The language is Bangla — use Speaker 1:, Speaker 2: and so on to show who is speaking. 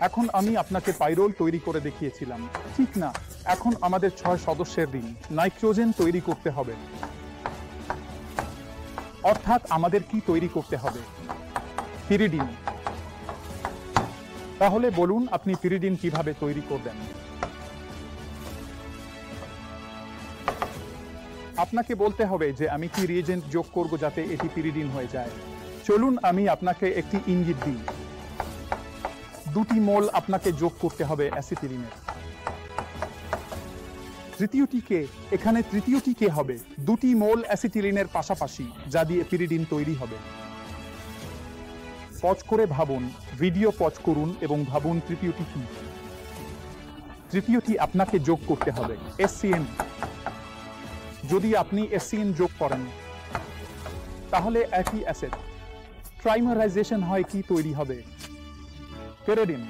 Speaker 1: এখন আমি আপনাকে পাইরোল তৈরি করে দেখিয়েছিলাম, ঠিক না? এখন আমাদের 6 সদস্যের রিং নাইট্রোজেন তৈরি করতে হবে। অর্থাৎ আমাদের কি তৈরি করতে হবে? পিরিডিন। তাহলে বলুন আপনি পিরিডিন কিভাবে তৈরি করবেন? আপনাকে বলতে হবে যে আমি কি রিএজেন্ট যোগ করব যাতে এটি পিরিডিন হয়ে যায়। চলুন আমি আপনাকে একটি ইঙ্গিত দিই। 2টি মোল আপনাকে যোগ করতে হবে অ্যাসিটিলিনের। এখানে তৃতীয়টি কে হবে? 2টি মোল অ্যাসিটিলিনের পাশাপাশি, যা দিয়ে পিরিডিন তৈরি হবে। পজ করে ভাবুন, ভিডিও পজ করুন এবং ভাবুন তৃতীয়টি কি। তৃতীয়টি আপনাকে যোগ করতে হবে এসসিএন। যদি আপনি এসসিএন যোগ করেন তাহলে একই অ্যাসিড ট্রাইমারাইজেশন হয়, কি তৈরি হবে? পেরিডিন।